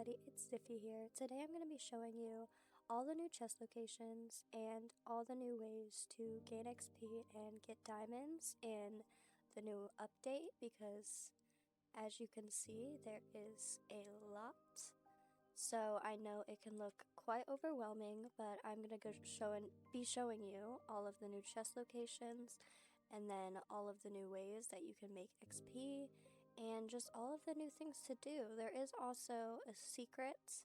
everybody, it's Ziffy here. Today I'm going to be showing you all the new chest locations and all the new ways to gain XP and get diamonds in the new update, because as you can see there is a lot. So I know it can look quite overwhelming, but I'm going to be showing you all of the new chest locations and then all of the new ways that you can make XP and just all of the new things to do. There is also a secret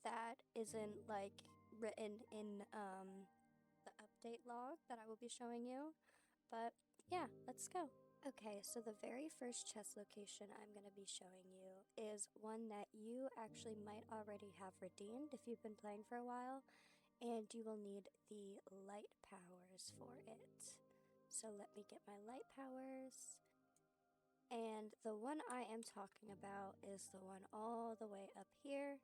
that isn't like written in the update log that I will be showing you. But yeah, let's go. Okay, so the very first chest location I'm going to be showing you is one that you actually might already have redeemed if you've been playing for a while, and you will need the light powers for it. So let me get my light powers. And the one I am talking about is the one all the way up here.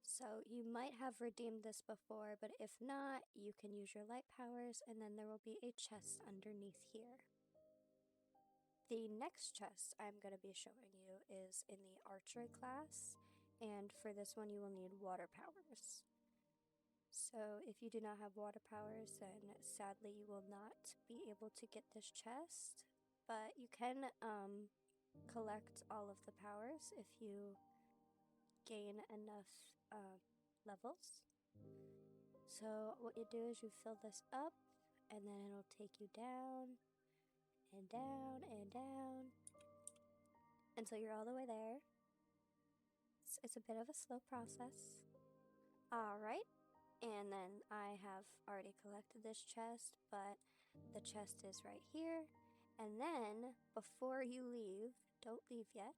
So you might have redeemed this before, but if not, you can use your light powers, and then there will be a chest underneath here. The next chest I'm going to be showing you is in the archery class, and for this one you will need water powers. So if you do not have water powers, then sadly you will not be able to get this chest, but you can collect all of the powers if you gain enough levels. So what you do is you fill this up, and then it'll take you down and down and down until you're all the way there. It's a bit of a slow process. Alright, and then I have already collected this chest, but the chest is right here. And then, before you leave, don't leave yet,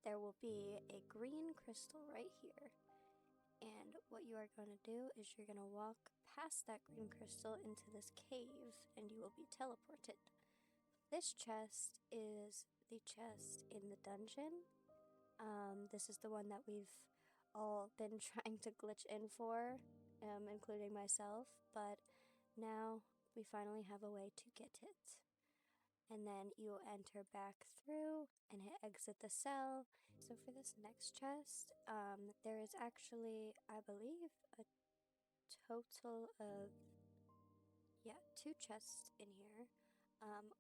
there will be a green crystal right here. And what you are going to do is you're going to walk past that green crystal into this cave, and you will be teleported. This chest is the chest in the dungeon. This is the one that we've all been trying to glitch in for, including myself, but now we finally have a way to get it. And then you'll enter back through and hit exit the cell. So for this next chest, there is actually, I believe, a total of, yeah, 2 chests in here.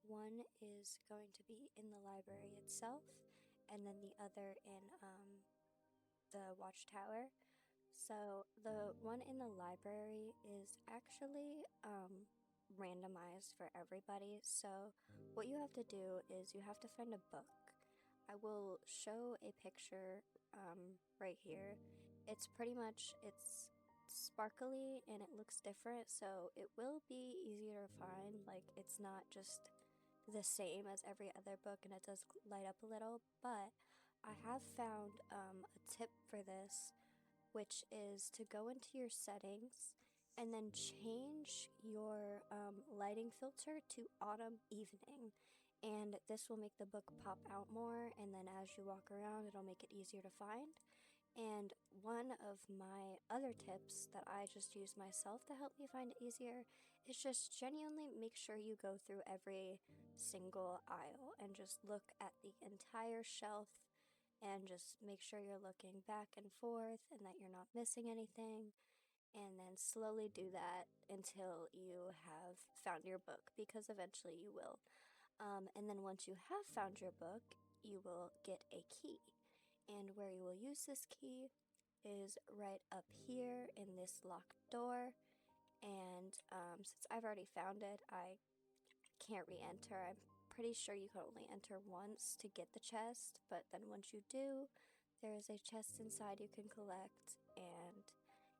One is going to be in the library itself, and then the other in the watchtower. So the one in the library is actually randomized for everybody. So what you have to do is you have to find a book. I will show a picture right here. It's sparkly and it looks different, so it will be easier to find. Like, it's not just the same as every other book, and it does light up a little, but I have found a tip for this, which is to go into your settings and then change your lighting filter to autumn evening, and this will make the book pop out more, and then as you walk around it'll make it easier to find. And one of my other tips that I just use myself to help me find it easier is just genuinely make sure you go through every single aisle and just look at the entire shelf and just make sure you're looking back and forth and that you're not missing anything, and then slowly do that until you have found your book, because eventually you will. And then once you have found your book, you will get a key. And where you will use this key is right up here in this locked door. And since I've already found it, I can't re-enter. I'm pretty sure you can only enter once to get the chest, but then once you do, there is a chest inside you can collect, and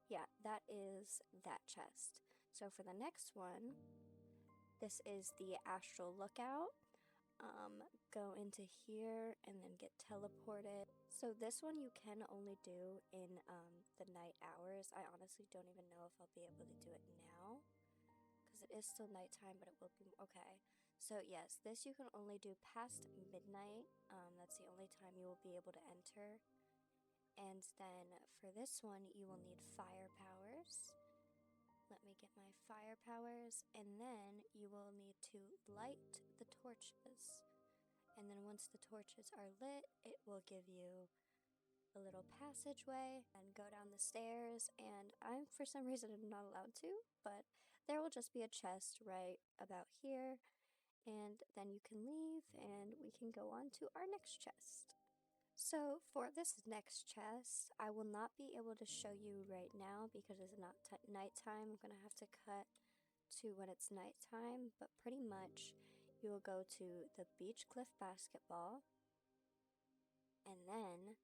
yeah, that is that chest. So for the next one, this is the Astral Lookout. Go into here and then get teleported. So this one you can only do in the night hours. I honestly don't even know if I'll be able to do it now, because it is still nighttime, but it will be okay. So yes, this you can only do past midnight. That's the only time you will be able to enter. And then for this one, you will need fire powers. Let me get my fire powers, and then you will need to light the torches. And then once the torches are lit, it will give you a little passageway and go down the stairs, and I'm for some reason not allowed to, but there will just be a chest right about here, and then you can leave and we can go on to our next chest. So for this next chest, I will not be able to show you right now because it's not nighttime. I'm gonna have to cut to when it's nighttime, but pretty much you will go to the Beach Cliff Basketball, and then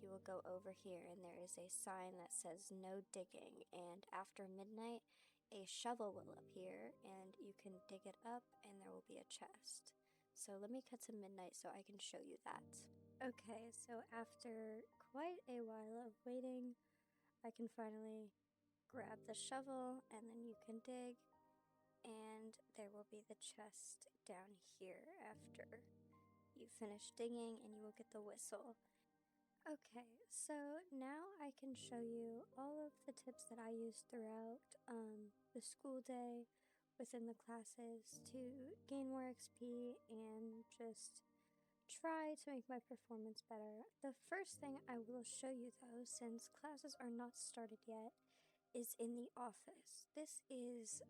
you will go over here and there is a sign that says no digging, and after midnight a shovel will appear and you can dig it up and there will be a chest. So let me cut to midnight so I can show you that. Okay, so after quite a while of waiting, I can finally grab the shovel and then you can dig, and there will be the chest down here after you finish digging, and you will get the whistle. Okay, so now I can show you all of the tips that I use throughout the school day within the classes to gain more XP and just try to make my performance better. The first thing I will show you though, since classes are not started yet, is in the office. This is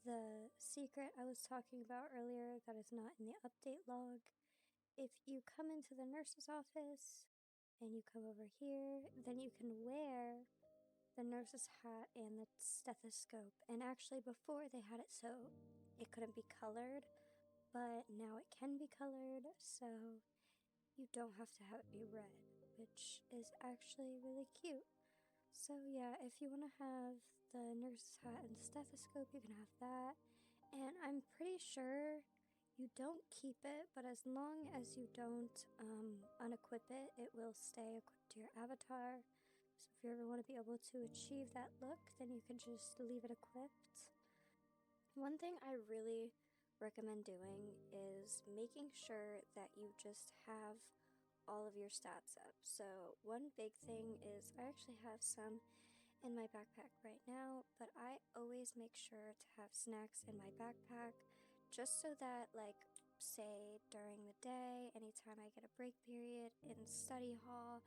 the secret I was talking about earlier that is not in the update log. If you come into the nurse's office and you come over here, then you can wear the nurse's hat and the stethoscope. And actually, before they had it so it couldn't be colored, but now it can be colored, so you don't have to have it be red, which is actually really cute. So yeah, if you want to have the nurse's hat and stethoscope, you can have that. And I'm pretty sure you don't keep it, but as long as you don't unequip it, it will stay equipped to your avatar. So if you ever want to be able to achieve that look, then you can just leave it equipped. One thing I really recommend doing is making sure that you just have all of your stats up. So one big thing is I actually have some in my backpack right now, but I always make sure to have snacks in my backpack just so that, like, say during the day, anytime I get a break period in study hall,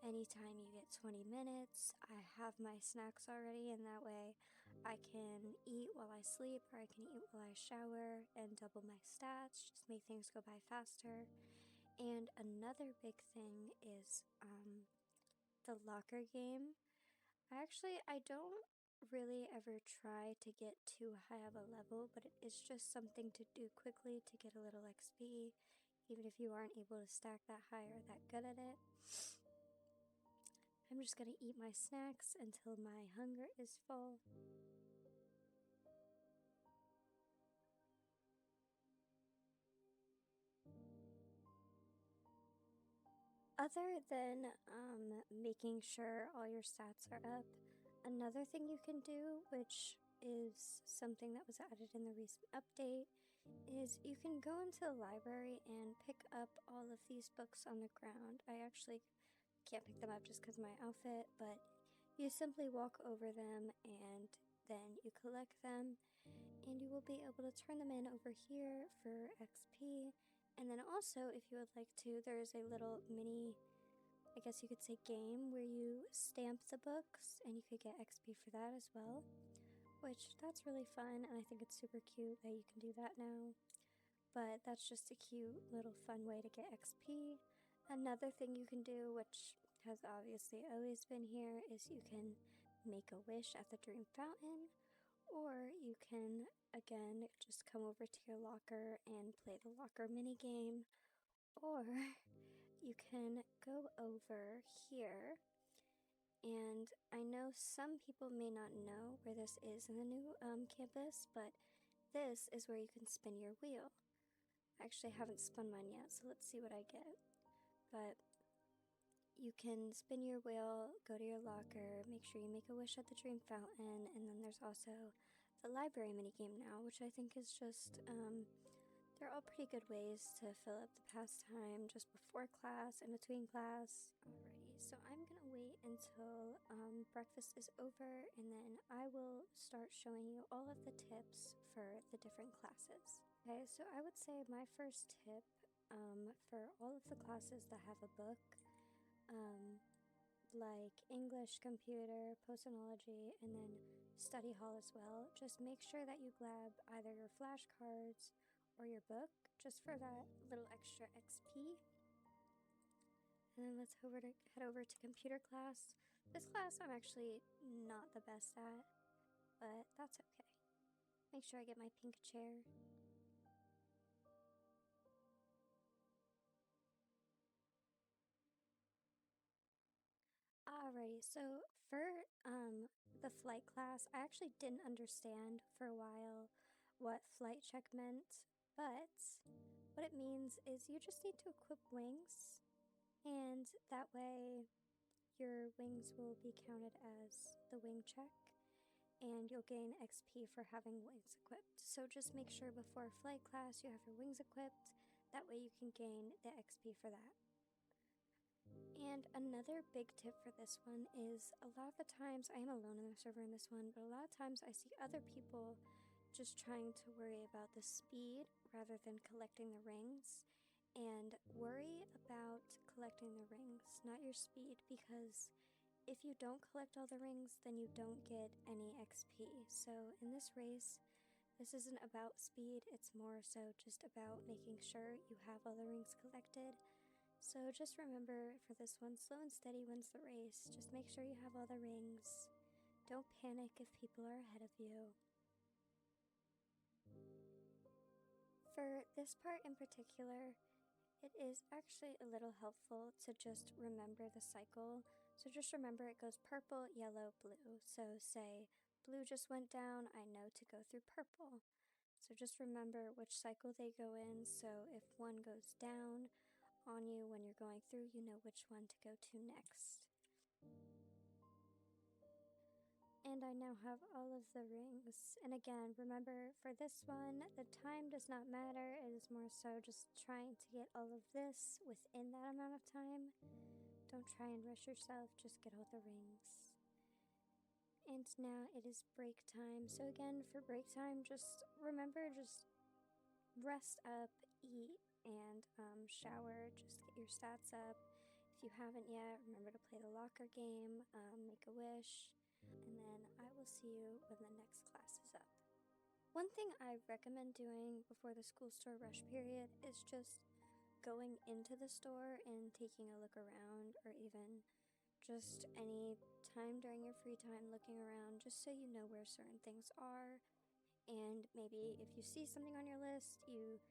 anytime you get 20 minutes, I have my snacks already, and that way I can eat while I sleep or I can eat while I shower and double my stats, just make things go by faster. And another big thing is the locker game. I don't really ever try to get too high of a level, but it is just something to do quickly to get a little XP, even if you aren't able to stack that high or that good at it. I'm just gonna eat my snacks until my hunger is full. Other than making sure all your stats are up, another thing you can do, which is something that was added in the recent update, is you can go into the library and pick up all of these books on the ground. I actually can't pick them up just because of my outfit, but you simply walk over them and then you collect them, and you will be able to turn them in over here for XP. And then also, if you would like to, there's a little mini, I guess you could say, game where you stamp the books and you could get XP for that as well, which that's really fun, and I think it's super cute that you can do that now. But that's just a cute little fun way to get XP. Another thing you can do, which has obviously always been here, is you can make a wish at the Dream Fountain, or you can, again, just come over to your locker and play the locker mini game, or you can go over here. And I know some people may not know where this is in the new campus, but this is where you can spin your wheel. I actually haven't spun mine yet, so let's see what I get. But you can spin your wheel, go to your locker, make sure you make a wish at the Dream Fountain, and then there's also the library minigame now, which I think is just, they're all pretty good ways to fill up the pastime just before class and between class. Alrighty, so I'm gonna wait until breakfast is over, and then I will start showing you all of the tips for the different classes. Okay, so I would say my first tip for all of the classes that have a book like English, computer, postology, and then study hall as well, just make sure that you grab either your flashcards or your book just for that little extra XP. And then let's head over to computer class. This class I'm actually not the best at, but that's okay. Make sure I get my pink chair. Alrighty, so for the flight class, I actually didn't understand for a while what flight check meant, but what it means is you just need to equip wings, and that way your wings will be counted as the wing check, and you'll gain XP for having wings equipped. So just make sure before flight class you have your wings equipped, that way you can gain the XP for that. And another big tip for this one is a lot of the times, I am alone in the server in this one, but a lot of times I see other people just trying to worry about the speed rather than collecting the rings. And worry about collecting the rings, not your speed, because if you don't collect all the rings, then you don't get any XP. So in this race, this isn't about speed, it's more so just about making sure you have all the rings collected. So just remember for this one, slow and steady wins the race. Just make sure you have all the rings. Don't panic if people are ahead of you. For this part in particular, it is actually a little helpful to just remember the cycle. So just remember it goes purple, yellow, blue. So say blue just went down, I know to go through purple. So just remember which cycle they go in. So if one goes down on you when you're going through, you know which one to go to next. And I now have all of the rings. And again, remember for this one, the time does not matter. It is more so just trying to get all of this within that amount of time. Don't try and rush yourself, just get all the rings. And now it is break time. So again, for break time, just remember, just rest up, eat, and shower. Just get your stats up. If you haven't yet, remember to play the locker game, make a wish, and then I will see you when the next class is up. One thing I recommend doing before the school store rush period is just going into the store and taking a look around, or even just any time during your free time looking around, just so you know where certain things are. And maybe if you see something on your list, you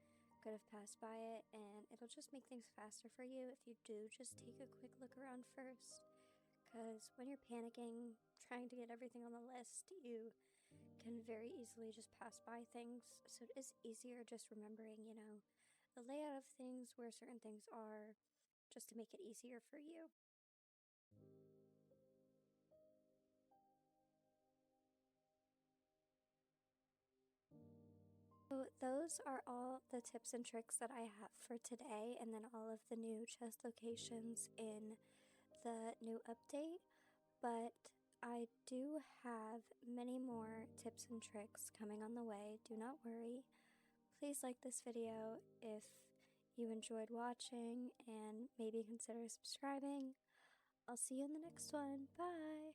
could have passed by it, and it'll just make things faster for you if you do just take a quick look around first. Because when you're panicking, trying to get everything on the list, you can very easily just pass by things. So it is easier just remembering, the layout of things, where certain things are, just to make it easier for you. So those are all the tips and tricks that I have for today, and then all of the new chest locations in the new update. But I do have many more tips and tricks coming on the way. Do not worry. Please like this video if you enjoyed watching, and maybe consider subscribing. I'll see you in the next one. Bye!